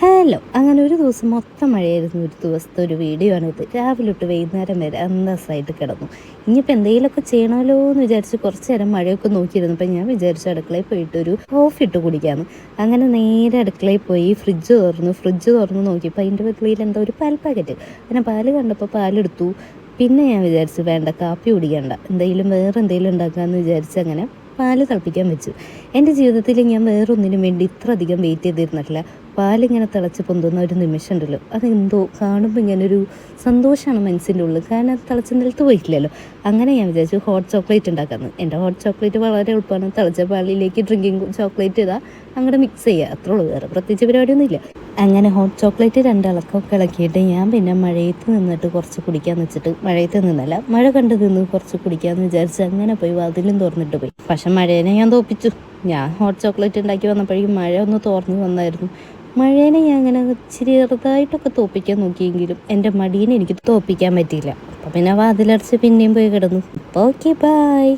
Hello, അങ്ങനെ ഒരു ദിവസം മൊത്തം മഴയായിരുന്നു. ഒരു ദിവസത്തെ ഒരു വീഡിയോ ആണിത്. രാവിലെ തൊട്ട് വൈകുന്നേരം വരെ അന്തസ്സായിട്ട് കിടന്നു. ഇനിയിപ്പോൾ എന്തെങ്കിലുമൊക്കെ ചെയ്യണമല്ലോ എന്ന് വിചാരിച്ച് കുറച്ച് നേരം മഴയൊക്കെ നോക്കിയിരുന്നപ്പോൾ ഞാൻ വിചാരിച്ചു അടുക്കളയിൽ പോയിട്ട് ഒരു കോഫി ഇട്ട് കുടിക്കാമെന്ന്. അങ്ങനെ നേരെ അടുക്കളയിൽ പോയി ഫ്രിഡ്ജ് തുറന്ന് നോക്കിയപ്പോൾ അതിൻ്റെ വെളിയിൽ എന്താ ഒരു പാൽ പാക്കറ്റ്. അങ്ങനെ പാല് കണ്ടപ്പോൾ പാലെടുത്തു. പിന്നെ ഞാൻ വിചാരിച്ചു വേണ്ട, കാപ്പി കുടിക്കണ്ട, വേറെ എന്തെങ്കിലും ഉണ്ടാക്കാമെന്ന് വിചാരിച്ച് അങ്ങനെ പാല് തിളപ്പിക്കാൻ വെച്ചു. എൻ്റെ ജീവിതത്തിൽ ഞാൻ വേറൊന്നിനും വേണ്ടി ഇത്ര അധികം വെയിറ്റ് ചെയ്തിരുന്നിട്ടില്ല. പാലിങ്ങനെ തിളച്ച് പൊന്തുന്ന ഒരു നിമിഷം ഉണ്ടല്ലോ, അതെന്തോ കാണുമ്പോൾ ഇങ്ങനൊരു സന്തോഷമാണ് മനസ്സിൻ്റെ ഉള്ളിൽ. കാരണം അത് തിളച്ച് നിലത്ത് പോയിട്ടില്ലല്ലോ. അങ്ങനെ ഞാൻ വിചാരിച്ചു ഹോട്ട് ചോക്ലേറ്റ് ഉണ്ടാക്കാമെന്ന്. എൻ്റെ ഹോട്ട് ചോക്ലേറ്റ് വളരെ എളുപ്പമാണ്. തിളച്ച പാലിലേക്ക് ഡ്രിങ്കിങ് ചോക്ലേറ്റ് ഇതാ അങ്ങോട്ട് മിക്സ് ചെയ്യുക, അത്രേ ഉള്ളൂ. വേറെ പ്രത്യേകിച്ച് പരിപാടിയൊന്നുമില്ല. അങ്ങനെ ഹോട്ട് ചോക്ലേറ്റ് ഇളക്കമൊക്കെ ഇളക്കിയിട്ട് ഞാൻ പിന്നെ മഴയത്ത് നിന്നിട്ട് കുറച്ച് കുടിക്കാമെന്ന് വെച്ചിട്ട്, മഴയത്ത് നിന്നല്ല മഴ കണ്ട് നിന്ന് കുറച്ച് കുടിക്കാമെന്ന് വിചാരിച്ച് അങ്ങനെ പോയി വാതിലും തുറന്നിട്ട് പോയി. പക്ഷെ മഴേനെ ഞാൻ തോപ്പിച്ചു. ഞാൻ ഹോട്ട് ചോക്ലേറ്റ് ഉണ്ടാക്കി വന്നപ്പോഴേക്കും മഴ ഒന്ന് തോർന്ന് വന്നായിരുന്നു. മഴേനെ ഞാൻ അങ്ങനെ ഇച്ചിരി ചെറുതായിട്ടൊക്കെ തോപ്പിക്കാൻ നോക്കിയെങ്കിലും എൻ്റെ മടീനെ എനിക്ക് തോപ്പിക്കാൻ പറ്റിയില്ല. അപ്പോൾ പിന്നെ വാതിലടച്ച് പിന്നെയും പോയി കിടന്നു. അപ്പോൾ ഓക്കെ, ബൈ.